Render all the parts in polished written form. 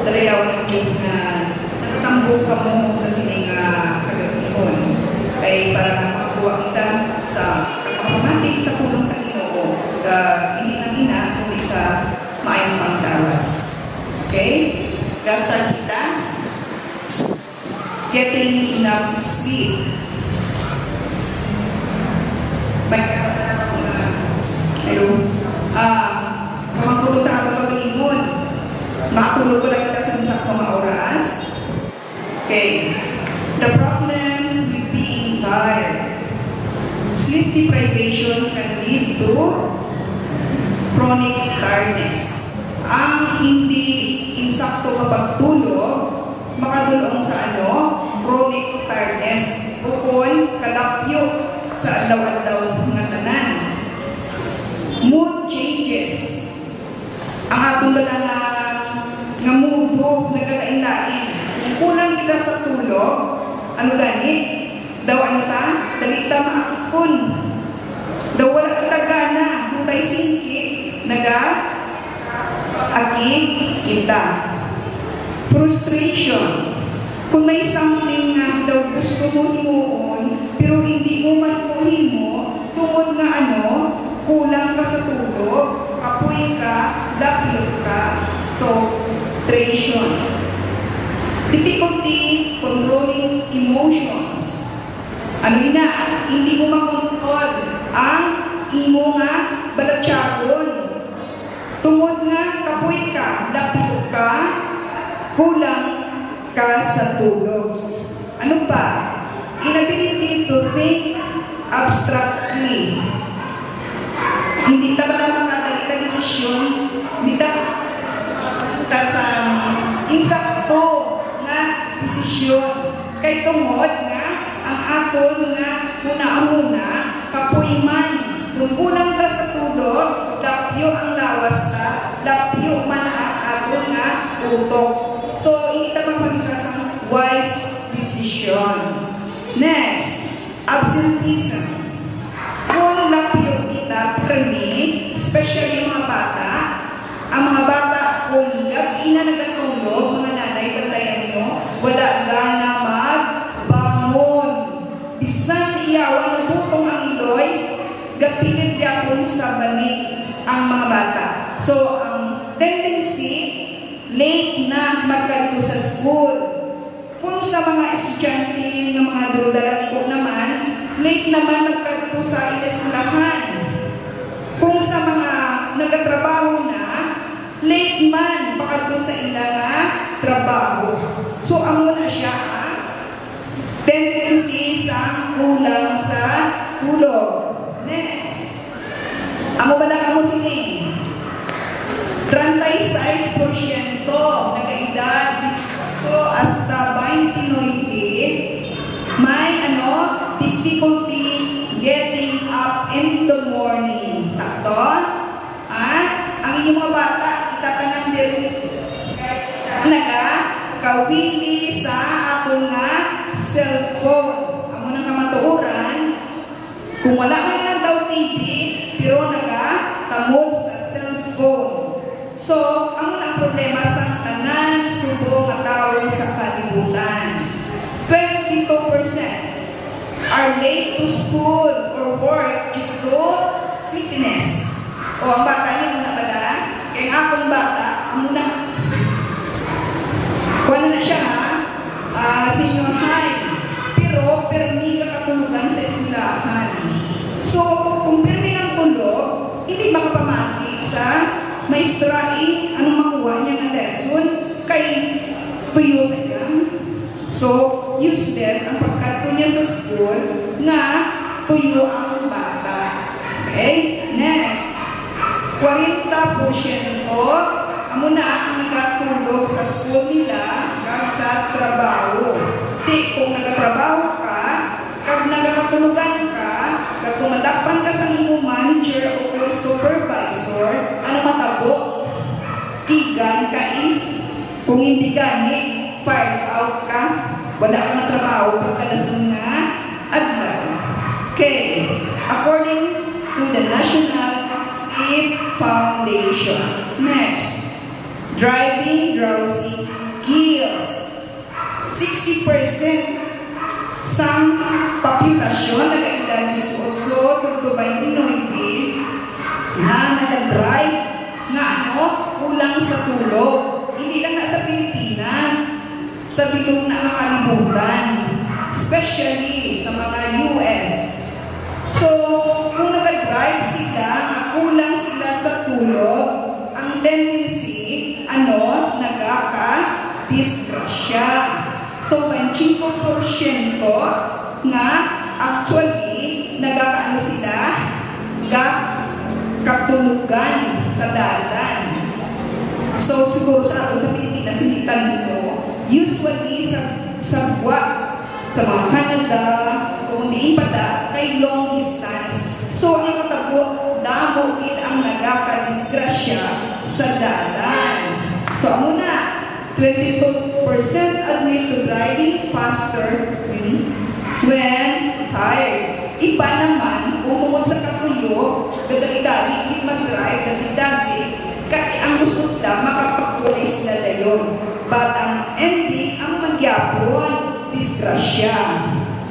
dalayaw ng Diyos na natatambok ka mo sa sining kagabihon. Kaya para makakuha kita sa pagmamatik sa pulong sa Ginoo na hindi na ina, kundi sa maayong pangdawas. Okay? Dasal kita. Getting enough sleep. May pamangkututa ka ba pag-ingon? Makatulog ko lang kita sa minsak mga oras. Okay. The problems with being tired. Sleep deprivation can lead to chronic tiredness. Ang hindi insakto kapag tulog, makadulong sa chronic tiredness. Bukod, kadapyo sa adlaw-adlaw nga tanan. Mood changes. Ang atong nga mudo, nagkalain-lain. Kung kulang kita sa tulog, ano gani? Daw dalita maakipon. Daw wala kita gana, hutay singki, nag-akig kita. Frustration. Kung may something nga daw gusto mo himuon, pero hindi mo mahimo, tungod nga kulang ka sa tulog, kapoy ka, lapilot ka, so, frustration. Difficulty controlling emotions. Hindi mo makontrol ang imo nga balatsagon. Tungod nga, kapoy ka, lapilot ka, kulang ka sa tulog. Ano pa? Inability to think abstractly. Hindi ta ba na makadali ka desisyon? Hindi ta sa insakto na desisyon. Kay tungod nga, ang aton nga muna-muna, kapuiman. Kung kulang ka sa tulog, lapyo ang lawas ta, lapyo man ang aton nga utok. So, hindi ta magpagisa sa wise decision. Next, absenteeism. Kung lapyo kita premi, especially yung mga bata, ang mga bata kung gabi na nagkatulog, mga nanay, bantayan nyo, wala gana magbangon. Bisan iyawan ng butong ang iloy, gapilit yapon sa balik ang mga bata. So, ang tendency, late na magkalito sa school. Kung sa mga estudyante ng mga durudalang naman, late naman magkalito sa eskwelahan. Kung sa mga nagtatrabaho na, late man pakadto sa ilang trabaho. So, amo na siya tendency sa kulang sa tulog. Next. Amo ba na kamo sini? 36% nag-edad dito hasta 29 may difficulty getting up in the morning. Sakto? Ang inyong mga bata, itatanan din kawili sa akong cellphone. Amo nang kamatuoran, kung wala man lang daw TV, pero tamog sa cellphone. So, ang problema sa tanan, subong at tao sa kalibutan. 22% are late to school or work due to sickness. O, ang bata niya muna ba na? Kaya akong bata, muna. Kuha na siya senior high. Pero, permi ka katulugan sa eskwelahan. So, kung permi ng tulog, hindi makapamati sa maestrai, anong makuha niya ng lesson, kay tuyo sa niya. So, useless ang pagkato niya sa school na tuyo ang bata. Okay? Next. 40% amo na ang nagtulog sa school nila kag sa trabaho. Di kung nagatrabaho ka, kag nagakatulugan ka, kag kung madakpan ka sa iyong manager o supervisor, ano matabo? Igan ka Kung hindi gani, fired out ka, wala ka na trabaho pagkadasan na adlaw. Okay. According to the National Sleep Foundation. Next, driving drowsy 60% sa populasyon nag-edad 18 to 29 na nag-drive na kulang sa tulog. Hindi lang na sa Pilipinas, sa bilog na kalibutan, especially sa mga US. So, kung nag-drive sila, kulang sila sa tulog, ang tendency, nagkaka-disgrasya. So, 25% na actually, nagkakaano sila, katulugan sa dalan. So, siguro sa Pilipinas, hindi tanong usually sa buwa, sa mga Canada, kung hindi pa kay long distance. So, ang katabo, damo ang nagkakadisgrasya sa dalan. So, muna, 22% admit to driving faster when tired. Iba naman, bumukod sa katuyo, gadali-dali, hindi mag-drive kasi dasi, kaya ang gusto na makapagkulay sila na yun. But ang ending, ang magyapon, disgrasya.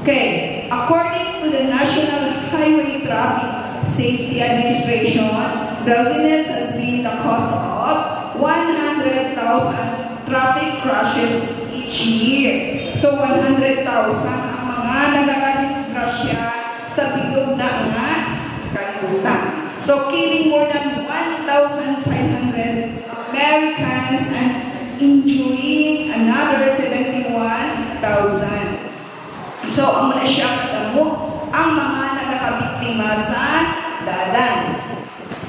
Okay, according to the National Highway Traffic Safety Administration, drowsiness has been the cause of 100,000 traffic crashes each year. So, 100,000 ang mga nagkakadisgrasya sa bilog na kalibutan. So, killing more than 1,500 Americans and injuring another 71,000. So, ang muna siya katamo, ang mga nakakabiktima sa dalan.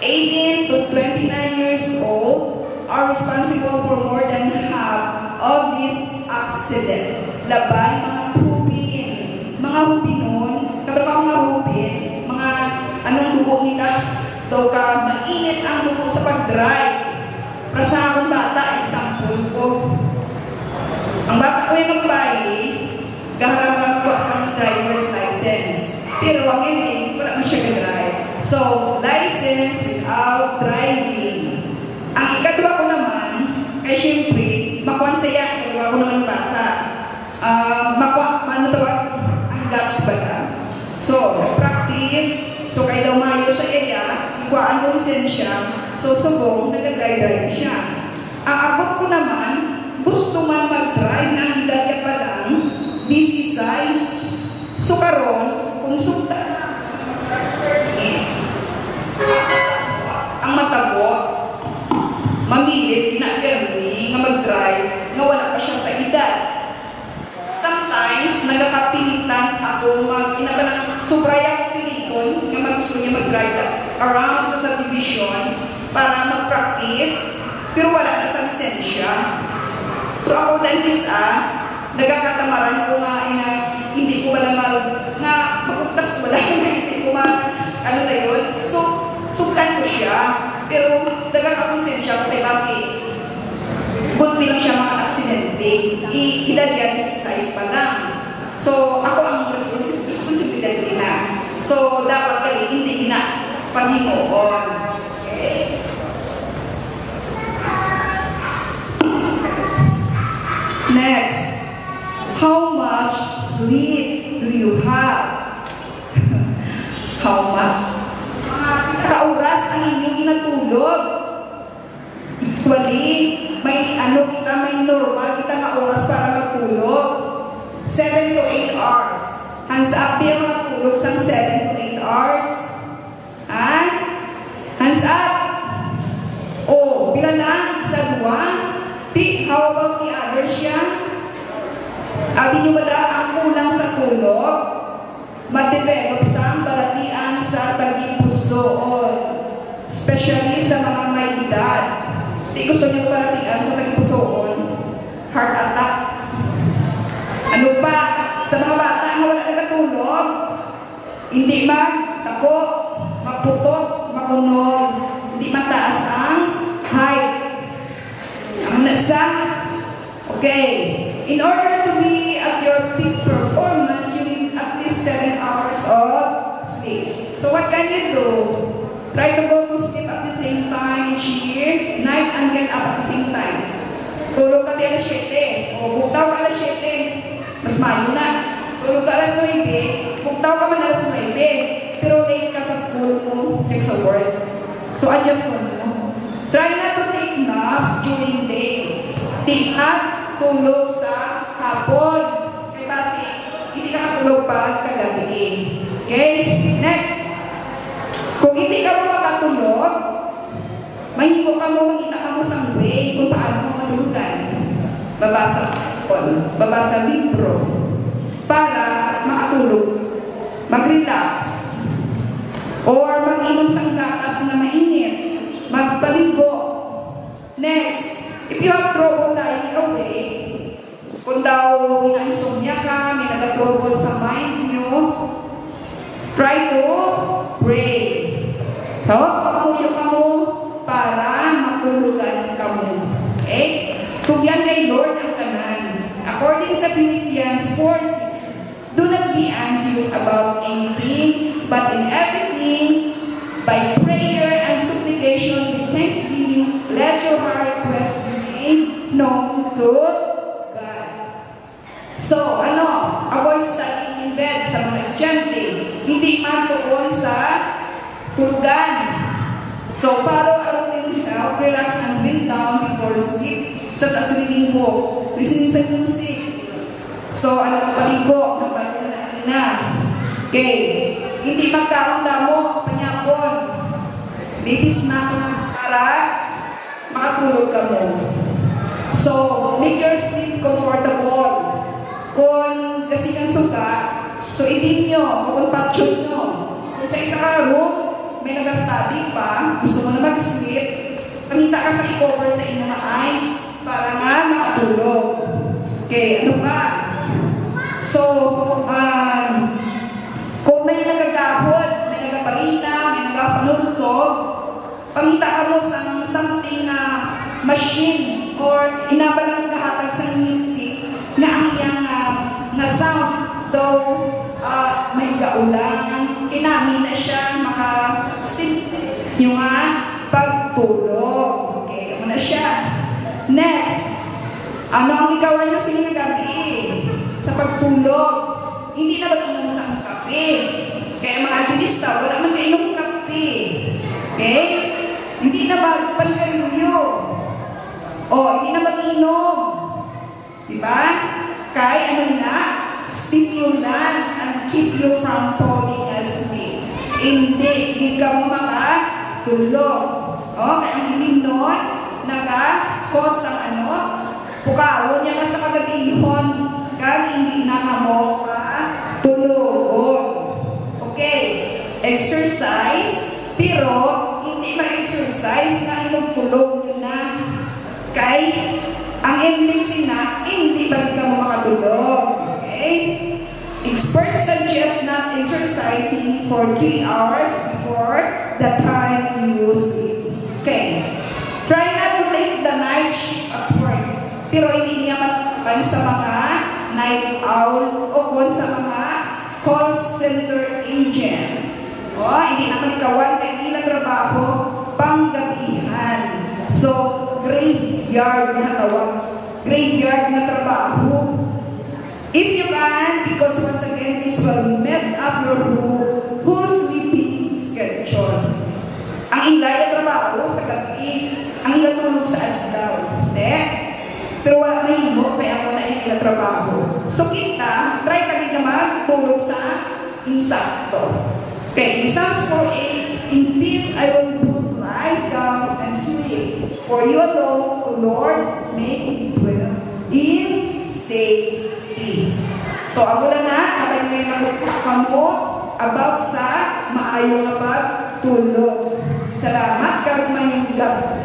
18 to 29 years old are responsible for more than half of this accident. Laban, mga hubinon, kapag mga hubin, mga anong dugo nila, daw ka, mainit ang dugo sa pag-drive. Para sa akong bata, example ko. Ang bata ko yung babae, gaharap ko sa driver's license. Pero ang hindi, wala man siya ka-drive. So, license without driving. Ang ikatwa ko naman, ay siyempre, makuha siya, ikatwa ko naman bata. Ang laps ba na? So, practice. So, kaya daw mayo sa iya, ikuhaan ko lisensya. So, subong, nag-drive siya. Ang abot ko naman, gusto man mag-drive na ang edad pa lang, busy size. So, karon, kung sukta ang matabo, mamilit, pinapermi, nga mag-drive, nga wala pa siya sa edad. Sometimes, nagkakapilitan ako sobraya piliton, nga gusto niya mag-drive around sa subdivision para mag-practice, pero wala na sa lisensya. So ako dahil nagkakatamaran ko nga hindi ko wala magpagtas wala hindi ko ano na yun. So, suktan ko siya, pero nagkakakonsensya ko kay kasi bunti lang siya maka-aksidente. Edad yan, size pa lang. So, ako ang responsibilidad nila. So, dapat kali hindi na paghingoon. Okay. Next, how much sleep do you have? How much? Kauras ang inyong inatulog. Actually, may normal kita nga oras para magtulog. 7 to 8 hours. Hands up yung matulog sa 7 to 8 hours. Ha? Hands up. Oh, pila na? Isa, dua? How about the others siya? Abi nyo ba ang kulang sa tulog? Mag-develop sa balatian sa tagipusoon. Especially sa mga may edad. Di gusto nyo balatian sa tagipusoon. Heart attack. Ano pa? Sa mga bata na wala nakatulog, hindi man tako, magputot, makunol, hindi mataas ang height. Ang nasa, okay, in order to be at your peak performance, you need at least 7 hours of sleep. So what can you do? Try to go to sleep at the same time each year, night and get up at the same time. Tulog ka di alas 7, o butaw ka alas 7, Mayo na. Tulog ka alas 9, buktaw ka man alas 9, pero late ka sa school mo, like sa work. So, adjust mo. Try not to take naps during day. Take nap, tulog sa hapon. Kaya kasi, hindi ka katulog pag kagabi. Okay? Next. Kung hindi ka mo makatulog, mahigo ka mo, makita ka mo sa way kung paano mo matulugan. Babasa libro para makatulog, mag-relax, or mag-inom sa gatas na mainit, magpaligo. Next, if you have trouble lying awake, kung daw ina-insomnia ka, may nag-trouble sa mind nyo, try to pray. Pamuyo ka mo para matulugan ka mo. Okay? Tugyan kay Lord ang tanan. According sa Philippians 4:6, do not be anxious about anything, but in everything, by prayer and supplication with thanksgiving, let your heart request be made known to God. So, avoid studying in bed sa mga estudyante. Hindi matuon sa tulugan. So, follow a routine help, relax and wind down before sleep. Sa reading book, listening sa music. So, paligo, na. Okay. Hindi magkaunda mo, panyapon. Babies na para makatulog ka mo. So, make your sleep comfortable. Kung kasi kang suka, so itin nyo, kung patchon nyo. Kung sa isa ka room, may nag-study pa, gusto mo na mag-sleep, pamita ka sa i-cover sa inyong mga eyes para nga makatulog. Okay, ano pa? So, kung may nagagahod, may nagaparina, may nagapanultog, pamita ka mo sa something na machine or inabalang kahatag sa music na ang iyang na sound, though may gaulan, kinami na siya maka-sleep yung pagtulog. Okay, ano na siya. Next, ano ang ikawan nyo sa gabi sa pagtulog? Hindi na mag-inom sa kape. Kaya mga adilista, wala man kainom kape. Okay? Hindi na magpangalyo. Hindi na mag-inom. Diba? Kaya stimulants and keep you from falling asleep. Hindi ka mo makatulog. Kaya ang ilim nun, naka-cause ang pukawon niya ka sa kagabihon, kaya hindi na mo tulog. Okay, exercise, pero hindi ma-exercise na tulog nyo na. Kay ang ending sina, hindi ba ka mo makatulog. Okay? Experts suggest not exercising for 3 hours before the time you sleep. Okay. Try not to take the night shift at work. Pero hindi niya matapang sa mga night owl o kung sa mga call center agent. Hindi naman ikawan kaya ilang trabaho panggabihan. So, graveyard na tawag. Graveyard na trabaho. If you can, because once again, this will mess up your whole sleeping schedule. Ang ilay na trabaho sa gabi, ang ilang tulog sa adlaw. Pero wala na himo, kaya ako na ilang trabaho. So kita, try ka din naman tulog sa insakto. Okay, in Psalms 4:8, in peace I will lie down and sleep. For you alone, O Lord, make me dwell in safety. So, ako lang kapag may magpapakam mo about sa maayong pagtulog. Salamat, karmayang gabi.